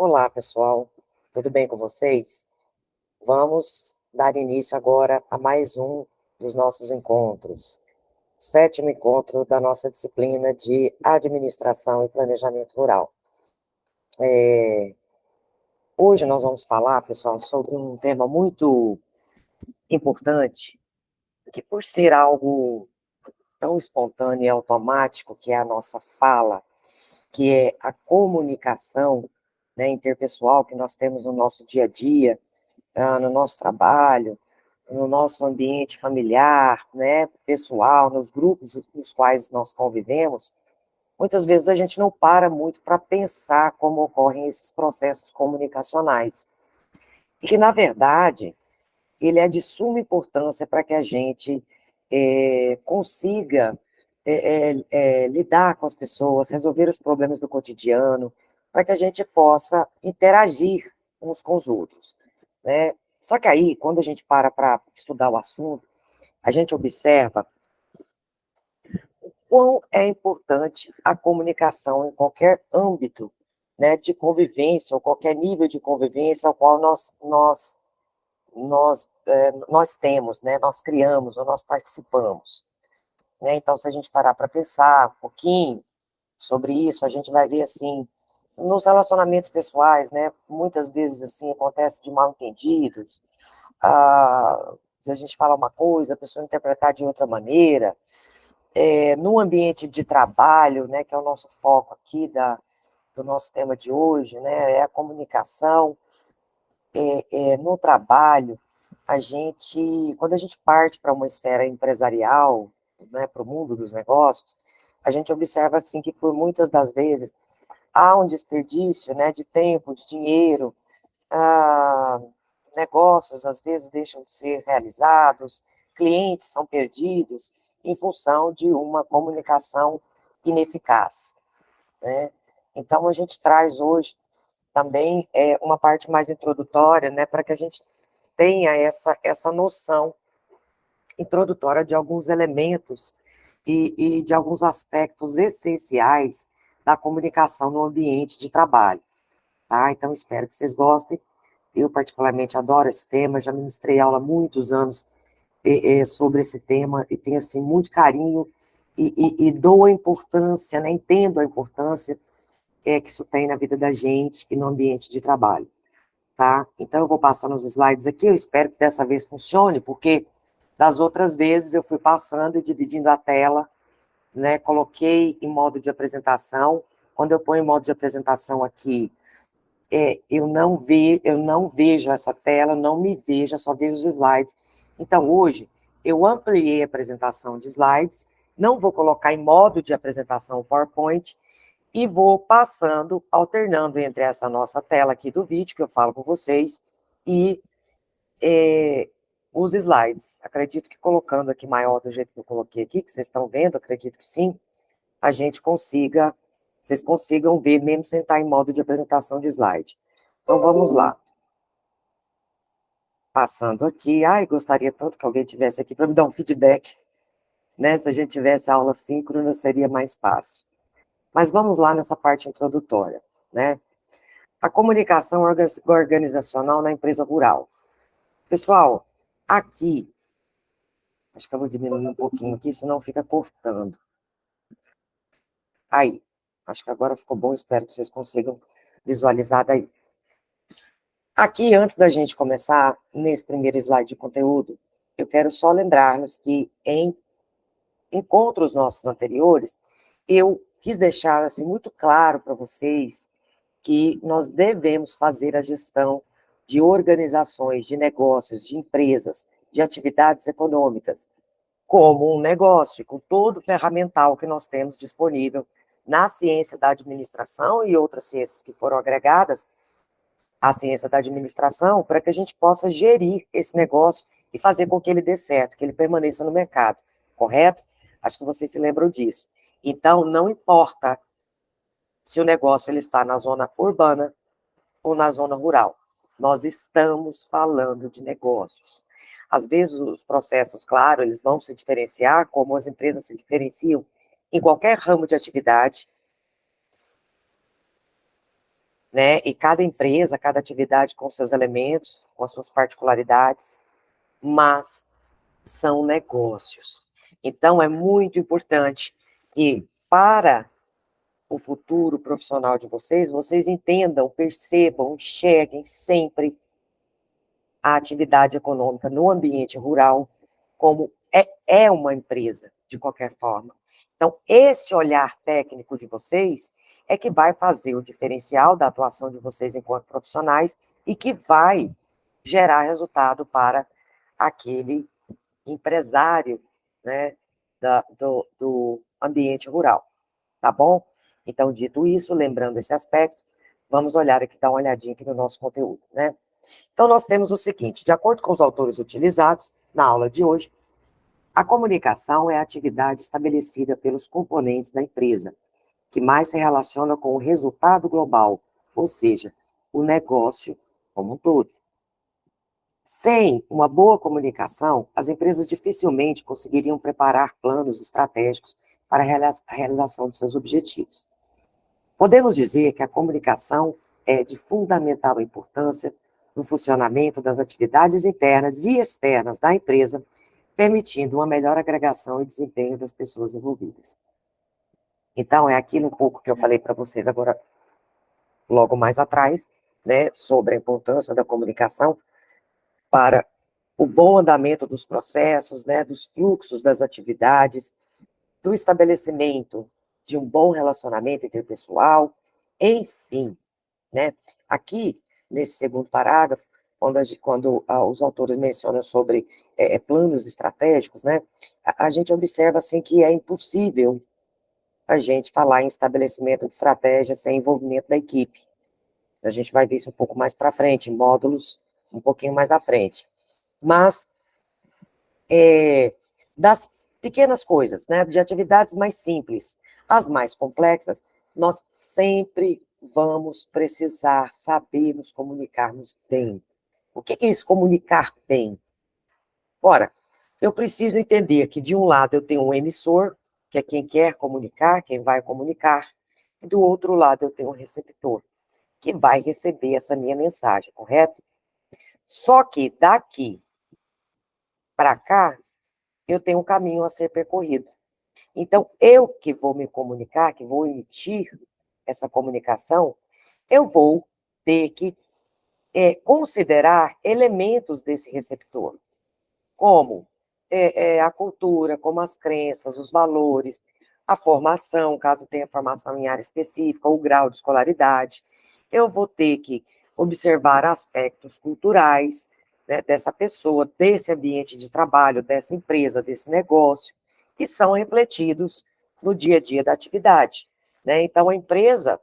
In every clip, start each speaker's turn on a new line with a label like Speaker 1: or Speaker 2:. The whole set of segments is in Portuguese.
Speaker 1: Olá, pessoal. Tudo bem com vocês? Vamos dar início agora a mais um dos nossos encontros. Sétimo encontro da nossa disciplina de Administração e Planejamento Rural. Hoje nós vamos falar, pessoal, sobre um tema muito importante, que por ser algo tão espontâneo e automático, que é a nossa fala, que é a comunicação, né, interpessoal que nós temos no nosso dia a dia, no nosso trabalho, no nosso ambiente familiar, né, pessoal, nos grupos nos quais nós convivemos, muitas vezes a gente não para muito para pensar como ocorrem esses processos comunicacionais. E que, na verdade, ele é de suma importância para que a gente consiga lidar com as pessoas, resolver os problemas do cotidiano, para que a gente possa interagir uns com os outros, né? Só que aí, quando a gente para estudar o assunto, a gente observa quão é importante a comunicação em qualquer âmbito, né, de convivência, ou qualquer nível de convivência ao qual nós temos, né, nós criamos, ou nós participamos. Né? Então, se a gente parar para pensar um pouquinho sobre isso, a gente vai ver, assim, nos relacionamentos pessoais, né, muitas vezes, assim, acontece de mal-entendidos, se a gente fala uma coisa, a pessoa interpretar de outra maneira, no ambiente de trabalho, né, que é o nosso foco aqui do nosso tema de hoje, né, é a comunicação, no trabalho, quando a gente parte para uma esfera empresarial, né, para o mundo dos negócios, a gente observa, assim, que por muitas das vezes há um desperdício, né, de tempo, de dinheiro, ah, negócios às vezes deixam de ser realizados, clientes são perdidos em função de uma comunicação ineficaz, né? Então, a gente traz hoje também uma parte mais introdutória, né, para que a gente tenha essa noção introdutória de alguns elementos e de alguns aspectos essenciais da comunicação no ambiente de trabalho, tá? Então, espero que vocês gostem. Eu, particularmente, adoro esse tema, já ministrei aula há muitos anos sobre esse tema e tenho, assim, muito carinho e dou a importância, né, entendo a importância que isso tem na vida da gente e no ambiente de trabalho, tá? Então, eu vou passar nos slides aqui, eu espero que dessa vez funcione, porque das outras vezes eu fui passando e dividindo a tela, né, coloquei em modo de apresentação. Quando eu ponho em modo de apresentação aqui, eu não vejo essa tela, não me vejo, eu só vejo os slides. Então, hoje, eu ampliei a apresentação de slides, não vou colocar em modo de apresentação o PowerPoint, e vou passando, alternando entre essa nossa tela aqui do vídeo, que eu falo com vocês, e os slides. Acredito que colocando aqui maior do jeito que eu coloquei aqui, que vocês estão vendo, acredito que sim, vocês consigam ver, mesmo sem estar em modo de apresentação de slide. Então, vamos lá. Passando aqui, gostaria tanto que alguém tivesse aqui para me dar um feedback, né? Se a gente tivesse aula síncrona, seria mais fácil. Mas vamos lá nessa parte introdutória, né? A comunicação organizacional na empresa rural. Pessoal, aqui, acho que eu vou diminuir um pouquinho aqui, senão fica cortando. Aí, acho que agora ficou bom, espero que vocês consigam visualizar daí. Aqui, antes da gente começar, nesse primeiro slide de conteúdo, eu quero só lembrar-nos que em encontros nossos anteriores, eu quis deixar assim, muito claro para vocês que nós devemos fazer a gestão de organizações, de negócios, de empresas, de atividades econômicas, como um negócio, com todo o ferramental que nós temos disponível na ciência da administração e outras ciências que foram agregadas à ciência da administração, para que a gente possa gerir esse negócio e fazer com que ele dê certo, que ele permaneça no mercado, correto? Acho que vocês se lembram disso. Então, não importa se o negócio ele está na zona urbana ou na zona rural. Nós estamos falando de negócios. Às vezes, os processos, claro, eles vão se diferenciar, como as empresas se diferenciam em qualquer ramo de atividade, né? E cada empresa, cada atividade com seus elementos, com as suas particularidades, mas são negócios. Então, é muito importante que, para o futuro profissional de vocês, vocês entendam, percebam, enxerguem sempre a atividade econômica no ambiente rural como é uma empresa, de qualquer forma. Então, esse olhar técnico de vocês é que vai fazer o diferencial da atuação de vocês enquanto profissionais e que vai gerar resultado para aquele empresário, né, do ambiente rural, tá bom? Então, dito isso, lembrando esse aspecto, vamos olhar aqui, dar uma olhadinha aqui no nosso conteúdo, né? Então, nós temos o seguinte, de acordo com os autores utilizados na aula de hoje, a comunicação é a atividade estabelecida pelos componentes da empresa, que mais se relaciona com o resultado global, ou seja, o negócio como um todo. Sem uma boa comunicação, as empresas dificilmente conseguiriam preparar planos estratégicos para a realização de seus objetivos. Podemos dizer que a comunicação é de fundamental importância no funcionamento das atividades internas e externas da empresa, permitindo uma melhor agregação e desempenho das pessoas envolvidas. Então, é aquilo um pouco que eu falei para vocês agora, logo mais atrás, né, sobre a importância da comunicação para o bom andamento dos processos, né, dos fluxos das atividades, do estabelecimento de um bom relacionamento interpessoal, enfim, né? Aqui, nesse segundo parágrafo, quando os autores mencionam sobre planos estratégicos, né, a gente observa, assim, que é impossível a gente falar em estabelecimento de estratégia sem envolvimento da equipe. A gente vai ver isso um pouco mais para frente, em módulos um pouquinho mais à frente. Mas, das pequenas coisas, né, de atividades mais simples às mais complexas, nós sempre vamos precisar saber nos comunicarmos bem. O que é isso, comunicar bem? Ora, eu preciso entender que, de um lado, eu tenho um emissor, que é quem quer comunicar, quem vai comunicar, e do outro lado, eu tenho um receptor, que vai receber essa minha mensagem, correto? Só que daqui para cá, eu tenho um caminho a ser percorrido. Então, eu que vou me comunicar, que vou emitir essa comunicação, eu vou ter que considerar elementos desse receptor, como a cultura, como as crenças, os valores, a formação, caso tenha formação em área específica, o grau de escolaridade. Eu vou ter que observar aspectos culturais, né, dessa pessoa, desse ambiente de trabalho, dessa empresa, desse negócio, que são refletidos no dia a dia da atividade, né? Então, a empresa,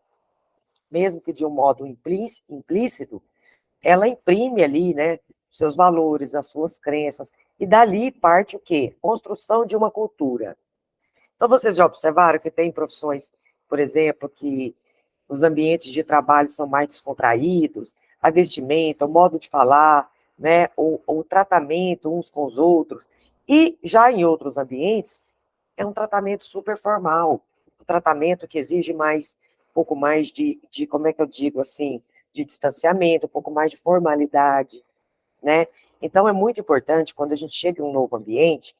Speaker 1: mesmo que de um modo implícito, ela imprime ali, né, seus valores, as suas crenças, e dali parte o quê? Construção de uma cultura. Então, vocês já observaram que tem profissões, por exemplo, que os ambientes de trabalho são mais descontraídos, a vestimenta, o modo de falar, né, o tratamento uns com os outros, e já em outros ambientes, é um tratamento super formal, um tratamento que exige mais, um pouco mais como é que eu digo assim, de distanciamento, um pouco mais de formalidade, né? Então, é muito importante, quando a gente chega em um novo ambiente,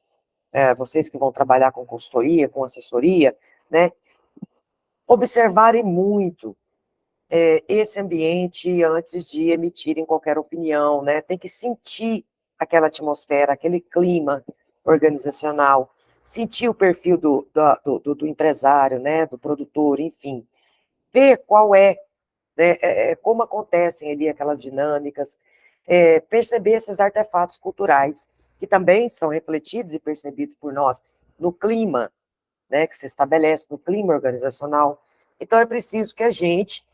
Speaker 1: vocês que vão trabalhar com consultoria, com assessoria, né, observarem muito esse ambiente antes de emitirem qualquer opinião, né? Tem que sentir aquela atmosfera, aquele clima organizacional, sentir o perfil do empresário, né, do produtor, enfim, ver qual né, como acontecem ali aquelas dinâmicas, perceber esses artefatos culturais, que também são refletidos e percebidos por nós no clima, né, que se estabelece, no clima organizacional. Então, é preciso que a gente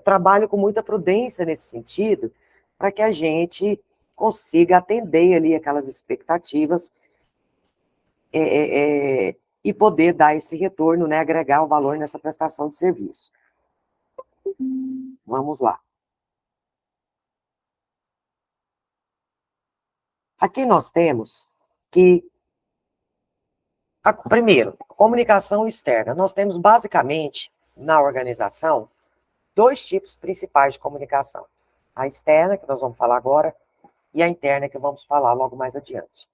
Speaker 1: trabalhe com muita prudência nesse sentido, para que a gente consiga atender ali aquelas expectativas e poder dar esse retorno, né, agregar o valor nessa prestação de serviço. Vamos lá. Aqui nós temos que, primeiro, comunicação externa. Nós temos basicamente, na organização, dois tipos principais de comunicação. A externa, que nós vamos falar agora, e a interna, que vamos falar logo mais adiante.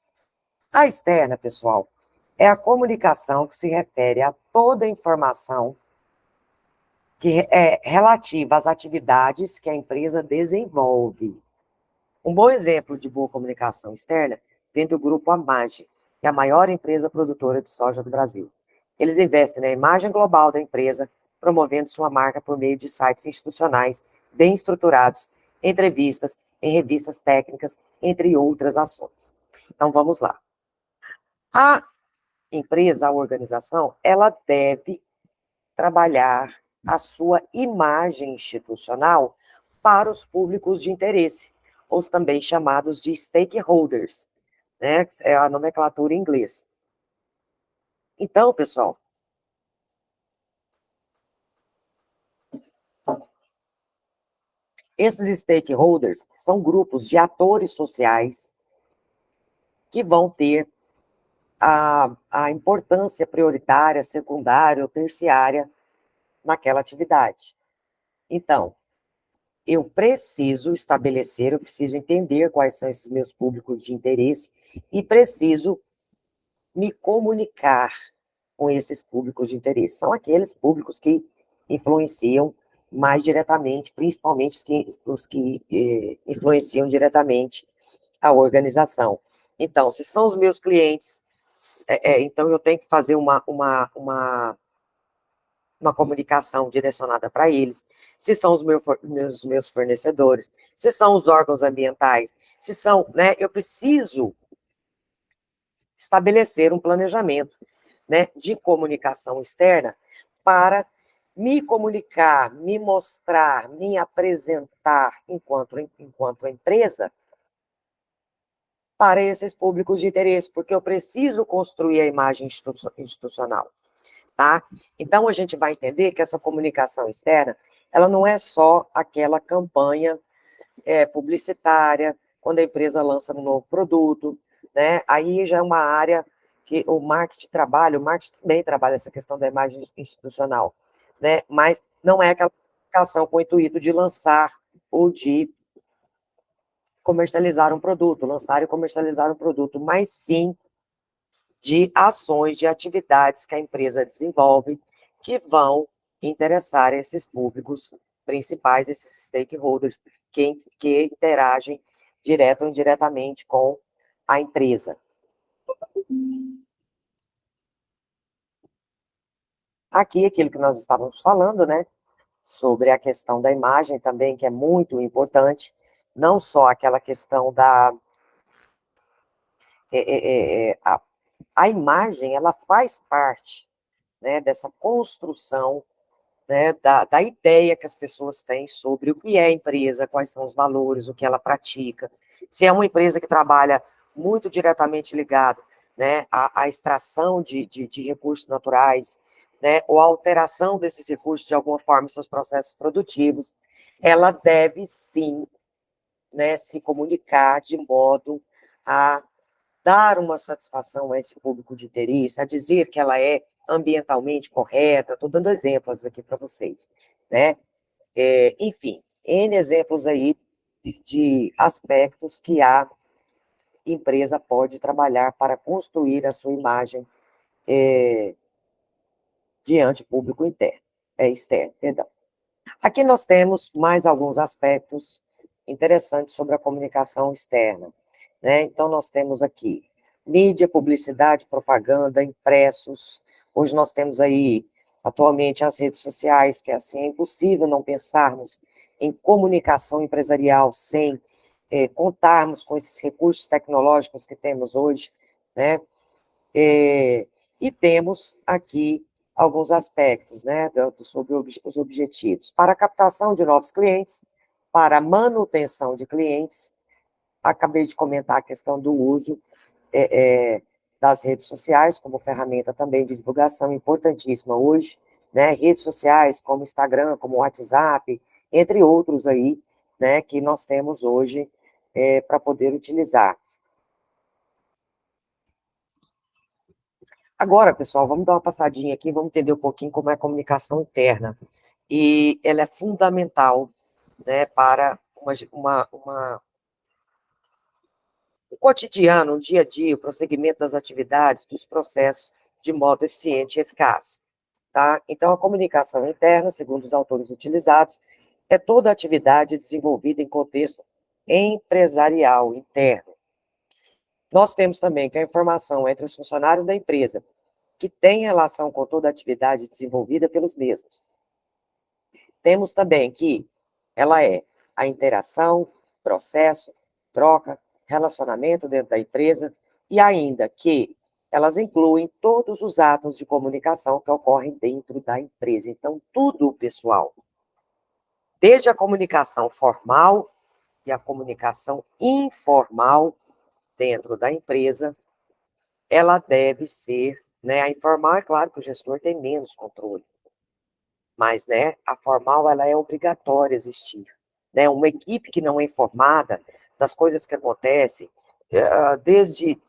Speaker 1: A externa, pessoal, é a comunicação que se refere a toda a informação que é relativa às atividades que a empresa desenvolve. Um bom exemplo de boa comunicação externa vem do grupo Amage, que é a maior empresa produtora de soja do Brasil. Eles investem na imagem global da empresa, promovendo sua marca por meio de sites institucionais bem estruturados, entrevistas, em revistas técnicas, entre outras ações. Então, vamos lá. A empresa, a organização, ela deve trabalhar a sua imagem institucional para os públicos de interesse, os também chamados de stakeholders, né? É a nomenclatura em inglês. Então, pessoal, esses stakeholders são grupos de atores sociais que vão ter a importância prioritária, secundária ou terciária naquela atividade. Então, eu preciso estabelecer, eu preciso entender quais são esses meus públicos de interesse e preciso me comunicar com esses públicos de interesse. São aqueles públicos que influenciam mais diretamente, principalmente os que influenciam diretamente a organização. Então, se são os meus clientes, então eu tenho que fazer uma comunicação direcionada para eles, se são os meus fornecedores, se são os órgãos ambientais, se são, né, eu preciso estabelecer um planejamento, né, de comunicação externa para me comunicar, me mostrar, me apresentar enquanto empresa para esses públicos de interesse, porque eu preciso construir a imagem institucional. Tá? Então, a gente vai entender que essa comunicação externa, ela não é só aquela campanha publicitária, quando a empresa lança um novo produto, né? Aí já é uma área que o marketing trabalha, o marketing também trabalha essa questão da imagem institucional, né? Mas não é aquela comunicação com o intuito de lançar ou de comercializar um produto, lançar e comercializar um produto, mas sim de ações, de atividades que a empresa desenvolve, que vão interessar esses públicos principais, esses stakeholders, que interagem direto ou indiretamente com a empresa. Aqui, aquilo que nós estávamos falando, né, sobre a questão da imagem também, que é muito importante, não só aquela questão da... a imagem, ela faz parte, né, dessa construção, né, da ideia que as pessoas têm sobre o que é a empresa, quais são os valores, o que ela pratica. Se é uma empresa que trabalha muito diretamente ligado, né, à extração de recursos naturais, né, ou a alteração desses recursos de alguma forma em seus processos produtivos, ela deve sim, né, se comunicar de modo a dar uma satisfação a esse público de interesse, a dizer que ela é ambientalmente correta. Estou dando exemplos aqui para vocês, né? Enfim, N exemplos aí de aspectos que a empresa pode trabalhar para construir a sua imagem diante do público externo, perdão. Aqui nós temos mais alguns aspectos interessantes sobre a comunicação externa, né? Então, nós temos aqui mídia, publicidade, propaganda, impressos. Hoje nós temos aí, atualmente, as redes sociais, que assim, é impossível não pensarmos em comunicação empresarial sem contarmos com esses recursos tecnológicos que temos hoje, né? E temos aqui alguns aspectos, né, sobre os objetivos. Para a captação de novos clientes, para a manutenção de clientes, acabei de comentar a questão do uso das redes sociais como ferramenta também de divulgação importantíssima hoje, né, redes sociais como Instagram, como WhatsApp, entre outros aí, né, que nós temos hoje para poder utilizar. Agora, pessoal, vamos dar uma passadinha aqui, vamos entender um pouquinho como é a comunicação interna. e ela é fundamental, né, para o cotidiano, o dia a dia, o prosseguimento das atividades, dos processos, de modo eficiente e eficaz. Tá? Então, a comunicação interna, segundo os autores utilizados, é toda atividade desenvolvida em contexto empresarial interno. Nós temos também que a informação entre os funcionários da empresa, que tem relação com toda a atividade desenvolvida pelos mesmos. Temos também que ela é a interação, processo, troca, relacionamento dentro da empresa, e ainda que elas incluem todos os atos de comunicação que ocorrem dentro da empresa. Então, tudo, pessoal, desde a comunicação formal e a comunicação informal dentro da empresa, ela deve ser, né, a informal, é claro que o gestor tem menos controle, mas, né, a formal, ela é obrigatória existir, né, uma equipe que não é informada das coisas que acontecem, desde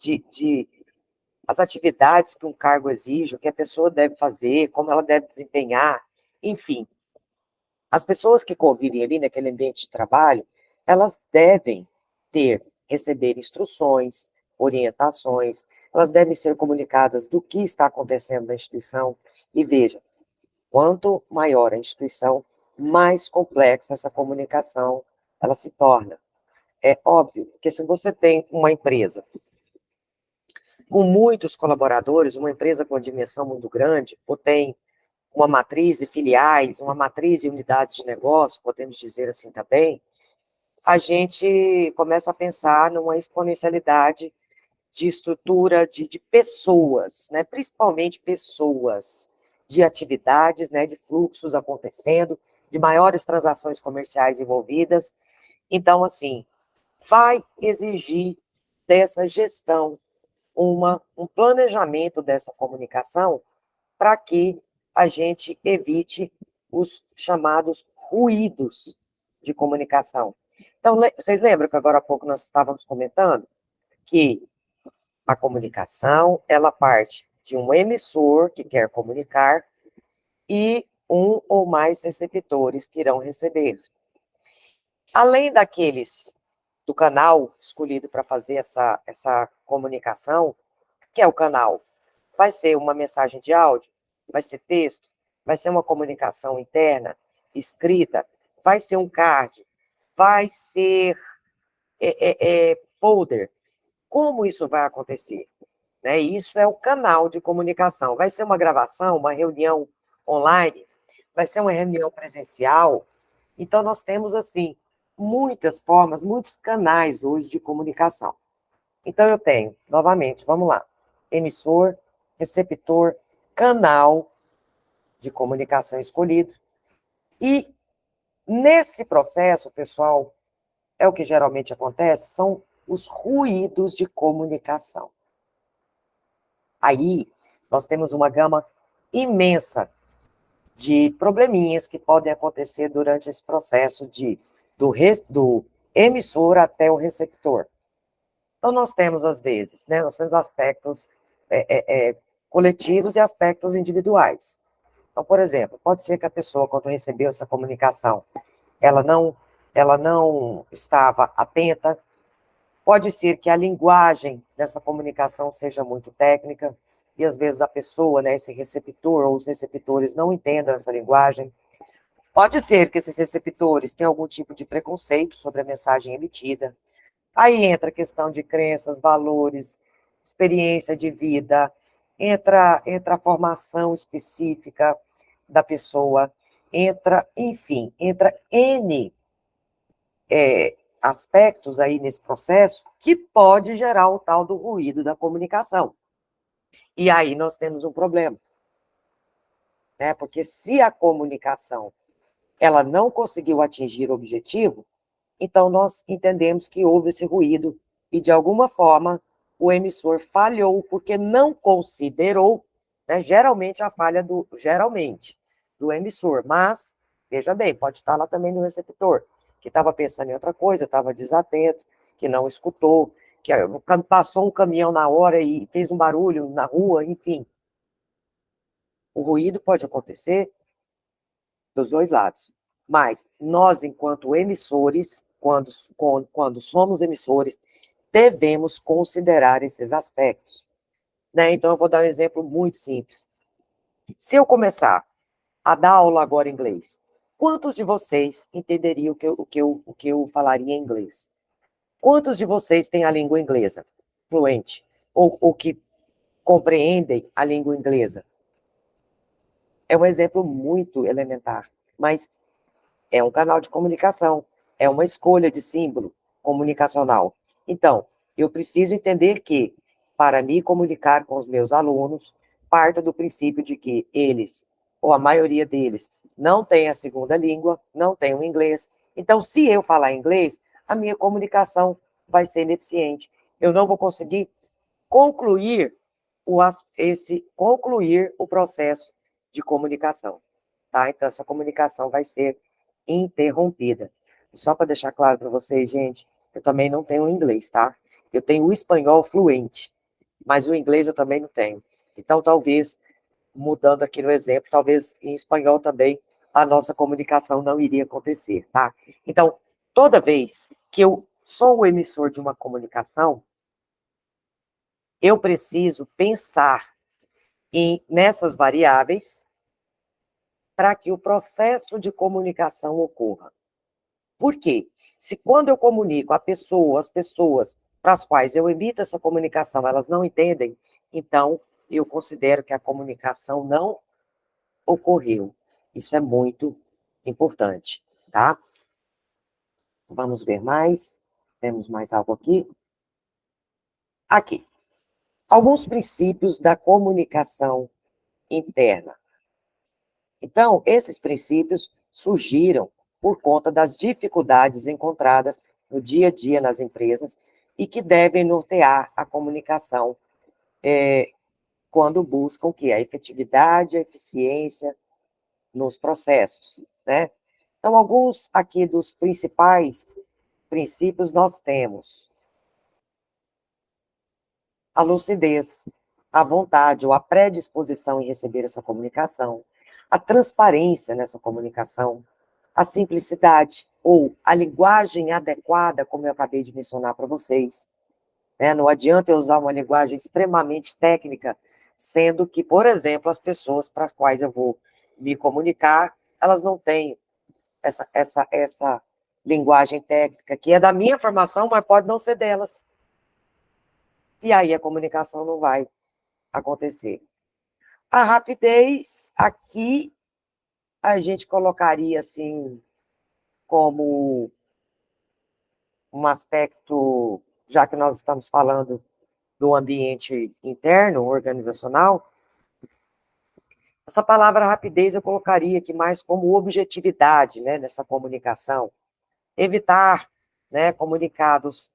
Speaker 1: as atividades que um cargo exige, o que a pessoa deve fazer, como ela deve desempenhar, enfim, as pessoas que convivem ali naquele ambiente de trabalho, elas devem receber instruções, orientações, elas devem ser comunicadas do que está acontecendo na instituição, e veja, quanto maior a instituição, mais complexa essa comunicação ela se torna. É óbvio que se você tem uma empresa com muitos colaboradores, uma empresa com uma dimensão muito grande, ou tem uma matriz e filiais, uma matriz e unidades de negócio, podemos dizer assim também, a gente começa a pensar numa exponencialidade de estrutura de pessoas, né? Principalmente pessoas, de atividades, né? De fluxos acontecendo, de maiores transações comerciais envolvidas. Então, assim, vai exigir dessa gestão um planejamento dessa comunicação para que a gente evite os chamados ruídos de comunicação. Então, vocês lembram que agora há pouco nós estávamos comentando que a comunicação, ela parte de um emissor que quer comunicar e um ou mais receptores que irão receber. Além daqueles do canal escolhido para fazer essa comunicação, que é o canal, vai ser uma mensagem de áudio, vai ser texto, vai ser uma comunicação interna, escrita, vai ser um card, vai ser folder. Como isso vai acontecer? Né? Isso é o canal de comunicação. Vai ser uma gravação, uma reunião online, vai ser uma reunião presencial. Então, nós temos, assim, muitas formas, muitos canais hoje de comunicação. Então, eu tenho, novamente, vamos lá, emissor, receptor, canal de comunicação escolhido. E, nesse processo, pessoal, é o que geralmente acontece, são os ruídos de comunicação. Aí, nós temos uma gama imensa de probleminhas que podem acontecer durante esse processo do emissor até o receptor. Então, nós temos, às vezes, né, nós temos aspectos coletivos e aspectos individuais. Então, por exemplo, pode ser que a pessoa, quando recebeu essa comunicação, ela não estava atenta, pode ser que a linguagem dessa comunicação seja muito técnica, e às vezes a pessoa, né, esse receptor ou os receptores não entendam essa linguagem. Pode ser que esses receptores tenham algum tipo de preconceito sobre a mensagem emitida. Aí entra a questão de crenças, valores, experiência de vida, entra a formação específica da pessoa, enfim, entra N aspectos aí nesse processo que pode gerar o tal do ruído da comunicação. E aí nós temos um problema, né? Porque se a comunicação ela não conseguiu atingir o objetivo, então nós entendemos que houve esse ruído e, de alguma forma, o emissor falhou porque não considerou, né, geralmente a falha do emissor, mas, veja bem, pode estar lá também no receptor, que estava pensando em outra coisa, estava desatento, que não escutou, que passou um caminhão na hora e fez um barulho na rua, enfim. O ruído pode acontecer dos dois lados. Mas nós, enquanto emissores, quando somos emissores, devemos considerar esses aspectos. Né? Então, eu vou dar um exemplo muito simples. Se eu começar a dar aula agora em inglês, quantos de vocês entenderiam o que eu falaria em inglês? Quantos de vocês têm a língua inglesa fluente? Ou que compreendem a língua inglesa? É um exemplo muito elementar, mas é um canal de comunicação, é uma escolha de símbolo comunicacional. Então, eu preciso entender que, para me comunicar com os meus alunos, parto do princípio de que eles, ou a maioria deles, não tem a segunda língua, não tem o inglês. Então, se eu falar inglês, a minha comunicação vai ser ineficiente. Eu não vou conseguir concluir concluir o processo de comunicação, tá? Então, essa comunicação vai ser interrompida. Só para deixar claro para vocês, gente, eu também não tenho inglês, tá? Eu tenho o espanhol fluente, mas o inglês eu também não tenho. Então, talvez, mudando aqui no exemplo, talvez em espanhol também a nossa comunicação não iria acontecer, tá? Então, toda vez que eu sou o emissor de uma comunicação, eu preciso pensar nessas variáveis para que o processo de comunicação ocorra. Por quê? Se quando eu comunico as pessoas para as quais eu emito essa comunicação, elas não entendem, então eu considero que a comunicação não ocorreu. Isso é muito importante, tá? Vamos ver mais. Temos mais algo aqui? Aqui. Alguns princípios da comunicação interna. Então, esses princípios surgiram por conta das dificuldades encontradas no dia a dia nas empresas e que devem nortear a comunicação quando buscam o que? A efetividade, a eficiência nos processos, né? Então, alguns aqui dos principais princípios nós temos a lucidez, a vontade ou a predisposição em receber essa comunicação, a transparência nessa comunicação, a simplicidade ou a linguagem adequada, como eu acabei de mencionar para vocês. Né? Não adianta eu usar uma linguagem extremamente técnica, sendo que, por exemplo, as pessoas para as quais eu vou me comunicar, elas não têm essa linguagem técnica, que é da minha formação, mas pode não ser delas. E aí a comunicação não vai acontecer. A rapidez, aqui, a gente colocaria, assim, como um aspecto, já que nós estamos falando do ambiente interno, organizacional, essa palavra rapidez eu colocaria aqui mais como objetividade, né, nessa comunicação. Evitar, né, comunicados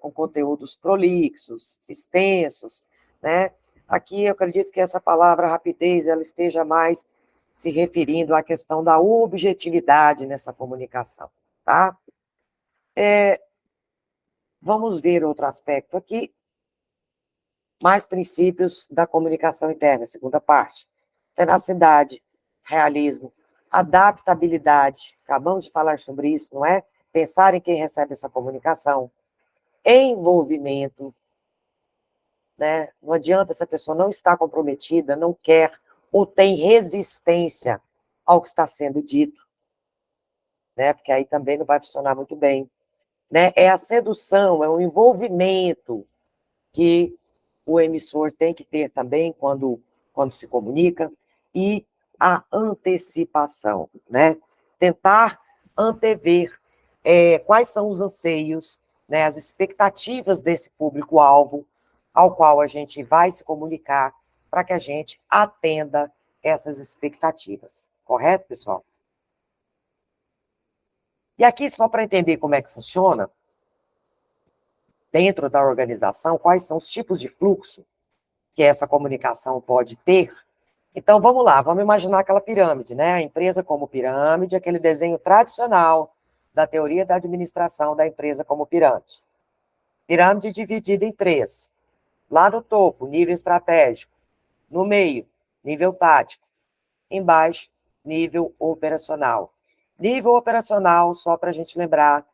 Speaker 1: com conteúdos prolixos, extensos, né? Aqui eu acredito que essa palavra rapidez, ela esteja mais se referindo à questão da objetividade nessa comunicação, tá? Vamos ver outro aspecto aqui, mais princípios da comunicação interna, segunda parte. Tenacidade, realismo, adaptabilidade, acabamos de falar sobre isso, não é? Pensar em quem recebe essa comunicação, envolvimento, né? Não adianta essa pessoa não estar comprometida, não quer, ou tem resistência ao que está sendo dito, né? Porque aí também não vai funcionar muito bem, né? É a sedução, é o envolvimento que o emissor tem que ter também quando se comunica, e a antecipação, né? Tentar antever quais são os anseios, né, as expectativas desse público-alvo ao qual a gente vai se comunicar, para que a gente atenda essas expectativas. Correto, pessoal? E aqui, só para entender como é que funciona, dentro da organização, quais são os tipos de fluxo que essa comunicação pode ter. Então, vamos lá, vamos imaginar aquela pirâmide, né? A empresa como pirâmide, aquele desenho tradicional da teoria da administração da empresa como pirâmide. Pirâmide dividida em três. Lá no topo, nível estratégico. No meio, nível tático. Embaixo, nível operacional. Nível operacional, só para a gente lembrar,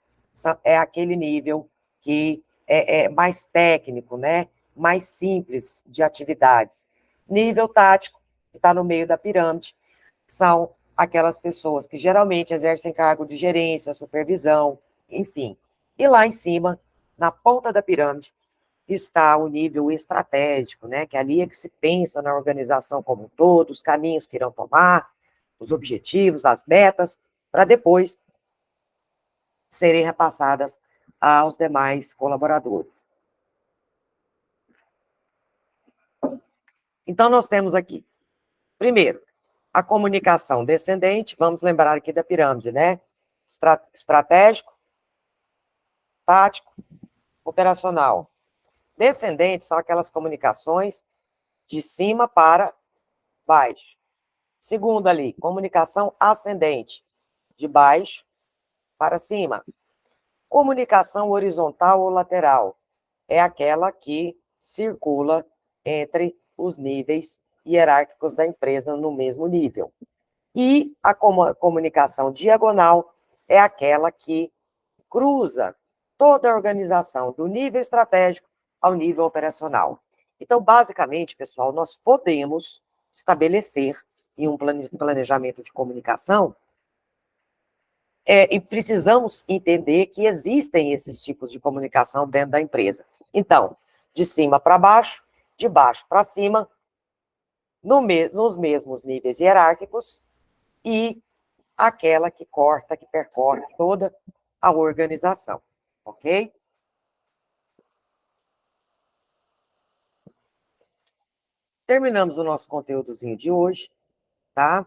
Speaker 1: é aquele nível que é mais técnico, né? Mais simples de atividades. Nível tático, que está no meio da pirâmide, são aquelas pessoas que geralmente exercem cargo de gerência, supervisão, enfim. E lá em cima, na ponta da pirâmide, está o nível estratégico, né? Que ali é que se pensa na organização como um todo, os caminhos que irão tomar, os objetivos, as metas, para depois serem repassadas aos demais colaboradores. Então, nós temos aqui, primeiro, a comunicação descendente, vamos lembrar aqui da pirâmide, né? Estratégico, tático, operacional. Descendente são aquelas comunicações de cima para baixo. Segundo ali, comunicação ascendente, de baixo para cima. Comunicação horizontal ou lateral é aquela que circula entre os níveis hierárquicos da empresa no mesmo nível. E a comunicação diagonal é aquela que cruza toda a organização, do nível estratégico ao nível operacional. Então, basicamente, pessoal, nós podemos estabelecer em um planejamento de comunicação, e precisamos entender que existem esses tipos de comunicação dentro da empresa. Então, de cima para baixo, de baixo para cima, nos mesmos níveis hierárquicos, e aquela que corta, que percorre toda a organização, ok? Terminamos o nosso conteúdozinho de hoje, tá?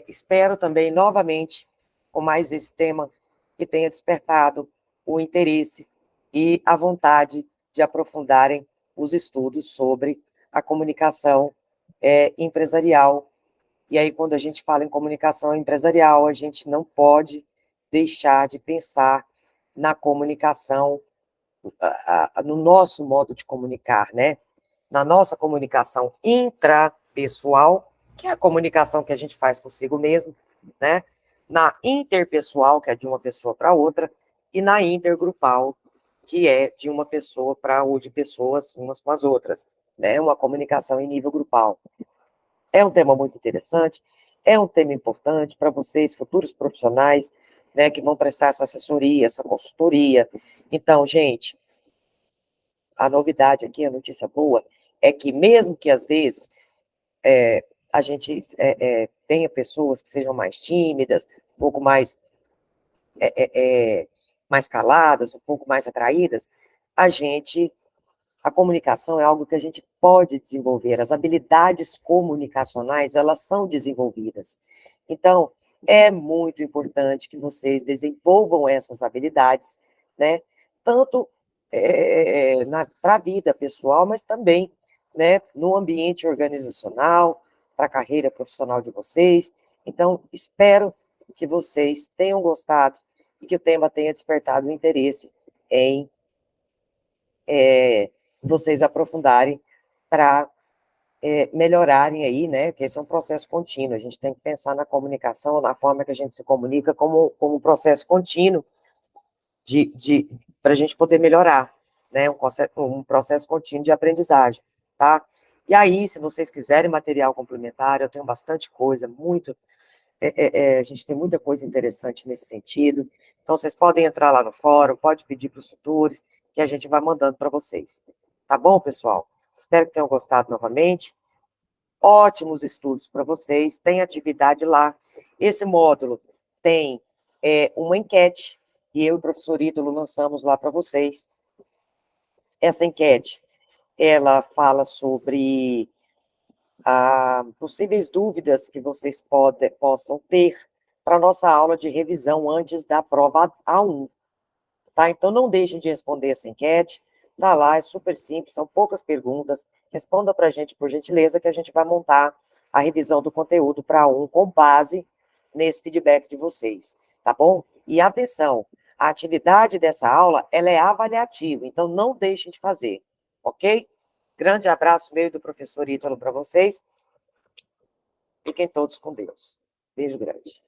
Speaker 1: Espero também, novamente, com mais esse tema, que tenha despertado o interesse e a vontade de aprofundarem os estudos sobre a comunicação empresarial. E aí, quando a gente fala em comunicação empresarial, a gente não pode deixar de pensar na comunicação, no nosso modo de comunicar, né? Na nossa comunicação intrapessoal, que é a comunicação que a gente faz consigo mesmo, né? Na interpessoal, que é de uma pessoa para outra, e na intergrupal, que é de uma pessoa para ou de pessoas umas com as outras, né? Uma comunicação em nível grupal. É um tema muito interessante, é um tema importante para vocês, futuros profissionais, né, que vão prestar essa assessoria, essa consultoria. Então, gente, a novidade aqui, a notícia boa, é que mesmo que às vezes a gente tenha pessoas que sejam mais tímidas, um pouco mais, mais caladas, um pouco mais atraídas, a comunicação é algo que a gente pode desenvolver, as habilidades comunicacionais, elas são desenvolvidas. Então, é muito importante que vocês desenvolvam essas habilidades, né, tanto para a vida pessoal, mas também, né, no ambiente organizacional, para a carreira profissional de vocês. Então, espero que vocês tenham gostado e que o tema tenha despertado o interesse em vocês aprofundarem para melhorarem aí, né, que esse é um processo contínuo, a gente tem que pensar na comunicação, na forma que a gente se comunica como um processo contínuo para a gente poder melhorar, né, um processo contínuo de aprendizagem, tá? E aí, se vocês quiserem material complementar, eu tenho bastante coisa, a gente tem muita coisa interessante nesse sentido, então vocês podem entrar lá no fórum, pode pedir para os tutores, que a gente vai mandando para vocês. Tá bom, pessoal? Espero que tenham gostado novamente. Ótimos estudos para vocês, tem atividade lá. Esse módulo tem uma enquete, que eu e o professor Ítalo lançamos lá para vocês. Essa enquete, ela fala sobre possíveis dúvidas que vocês possam ter para a nossa aula de revisão antes da prova A1. Tá? Então, não deixem de responder essa enquete. Tá lá, é super simples, são poucas perguntas. Responda para a gente, por gentileza, que a gente vai montar a revisão do conteúdo para A1 com base nesse feedback de vocês, tá bom? E atenção, a atividade dessa aula, ela é avaliativa, então não deixem de fazer, ok? Grande abraço meu e do professor Ítalo para vocês. Fiquem todos com Deus. Beijo grande.